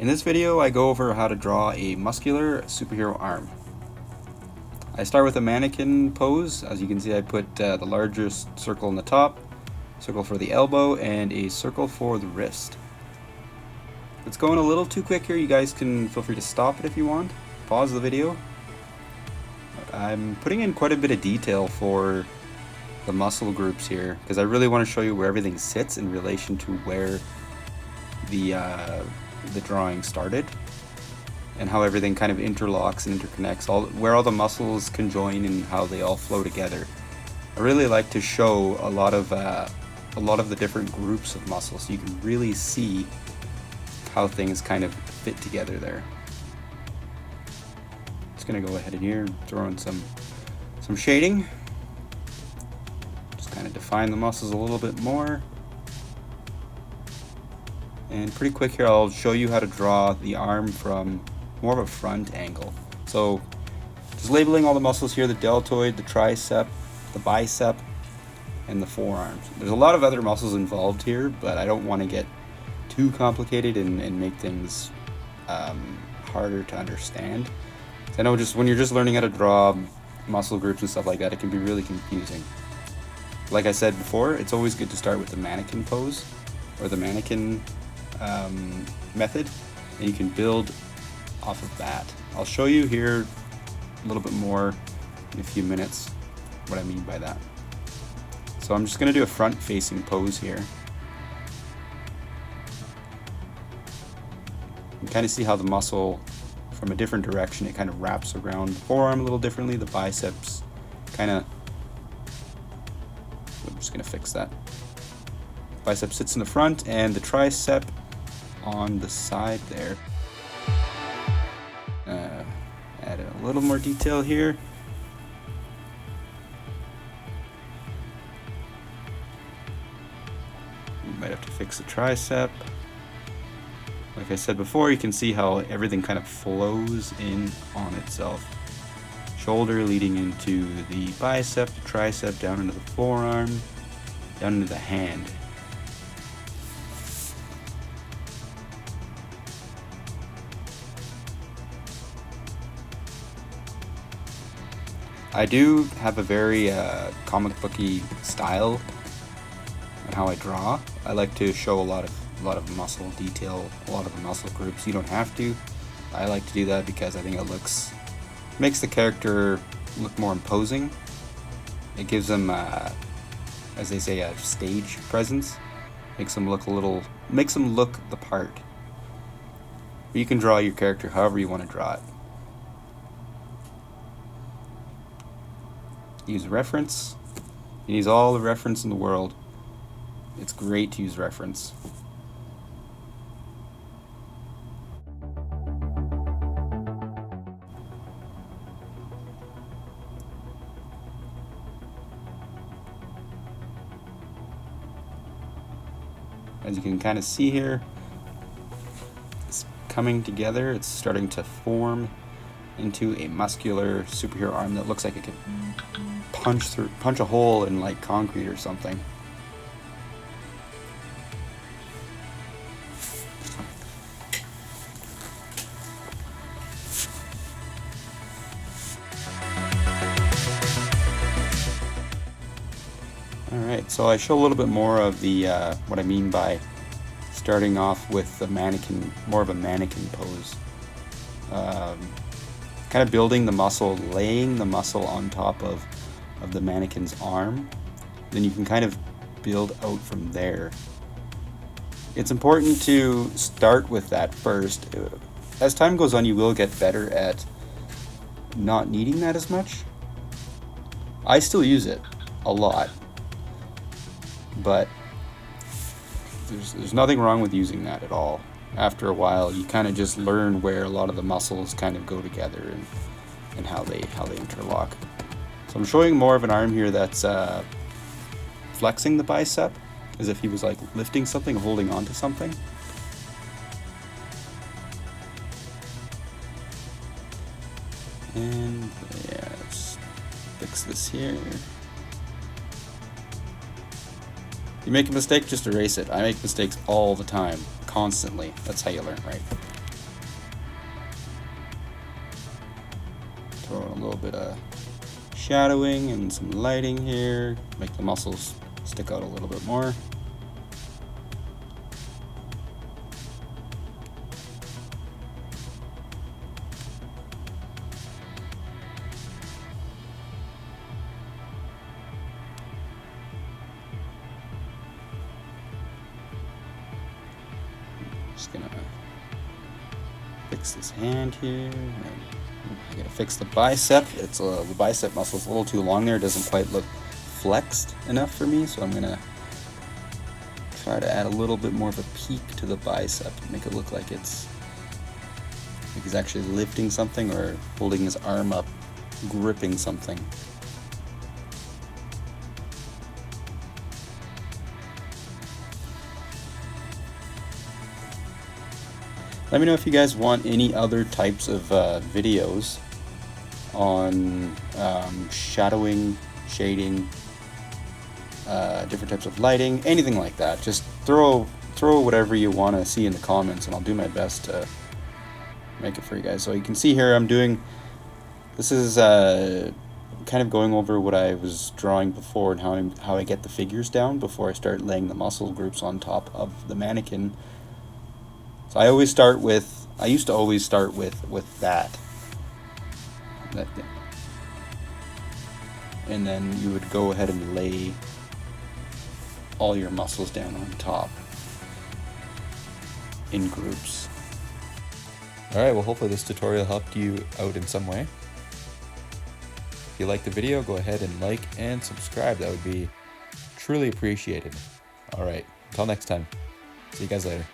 In this video, I go over how to draw a muscular superhero arm. I start with a mannequin pose. As you can see, I put the largest circle on the top, circle for the elbow, and a circle for the wrist. It's going a little too quick here. You guys can feel free to stop it if you want. Pause the video. I'm putting in quite a bit of detail for the muscle groups here because I really want to show you where everything sits in relation to where the drawing started and how everything kind of interlocks and interconnects, where all the muscles conjoin and how they all flow together. I really like to show a lot of the different groups of muscles so you can really see how things kind of fit together there. Just gonna go ahead in here and throw in some shading. Just kind of define the muscles a little bit more. And pretty quick here, I'll show you how to draw the arm from more of a front angle. So just labeling all the muscles here: the deltoid, the tricep, the bicep, and the forearms. There's a lot of other muscles involved here, but I don't want to get too complicated and make things harder to understand. I know just when you're just learning how to draw muscle groups and stuff like that, it can be really confusing. Like I said before, it's always good to start with the mannequin pose or the mannequin method, and you can build off of that. I'll show you here a little bit more in a few minutes what I mean by that. So I'm just going to do a front facing pose here. You can kind of see how the muscle from a different direction, it kind of wraps around the forearm a little differently. The biceps kind of, I'm just going to fix that. Bicep sits in the front and the tricep on the side there. Add a little more detail here. You might have to fix the tricep. Like I said before, you can see how everything kind of flows in on itself. Shoulder leading into the bicep, the tricep, down into the forearm, down into the hand. I do have a very comic booky style in how I draw. I like to show a lot of muscle detail, a lot of the muscle groups. You don't have to. I like to do that because I think it makes the character look more imposing. It gives them, as they say, a stage presence. Makes them look the part. But you can draw your character however you want to draw it. Use reference. You use all the reference in the world. It's great to use reference. As you can kind of see here, it's coming together. It's starting to form into a muscular superhero arm that looks like it could punch a hole in like concrete or something. Alright, so I show a little bit more of the what I mean by starting off with the mannequin, more of a mannequin pose. Kind of building the muscle, laying the muscle on top of the mannequin's arm. Then you can kind of build out from there. It's important to start with that first. As time goes on, you will get better at not needing that as much. I still use it a lot, but there's nothing wrong with using that at all. After a while, you kind of just learn where a lot of the muscles kind of go together and how they interlock. So I'm showing more of an arm here that's flexing the bicep, as if he was like lifting something, holding on to something. And yeah, let's fix this here. You make a mistake, just erase it. I make mistakes all the time, constantly. That's how you learn, right? bit of shadowing and some lighting here, make the muscles stick out a little bit more. Just gonna fix this hand here. I gotta fix the bicep. It's the bicep muscle's a little too long there. It doesn't quite look flexed enough for me, so I'm gonna try to add a little bit more of a peak to the bicep, make it look like he's actually lifting something or holding his arm up, gripping something. Let me know if you guys want any other types of videos on shadowing, shading, different types of lighting, anything like that. Just throw whatever you want to see in the comments, and I'll do my best to make it for you guys. So you can see here I'm doing, this is kind of going over what I was drawing before and how I get the figures down before I start laying the muscle groups on top of the mannequin. So I used to always start with that. And then you would go ahead and lay all your muscles down on top in groups. Alright, well hopefully this tutorial helped you out in some way. If you liked the video, go ahead and like and subscribe. That would be truly appreciated. Alright, until next time. See you guys later.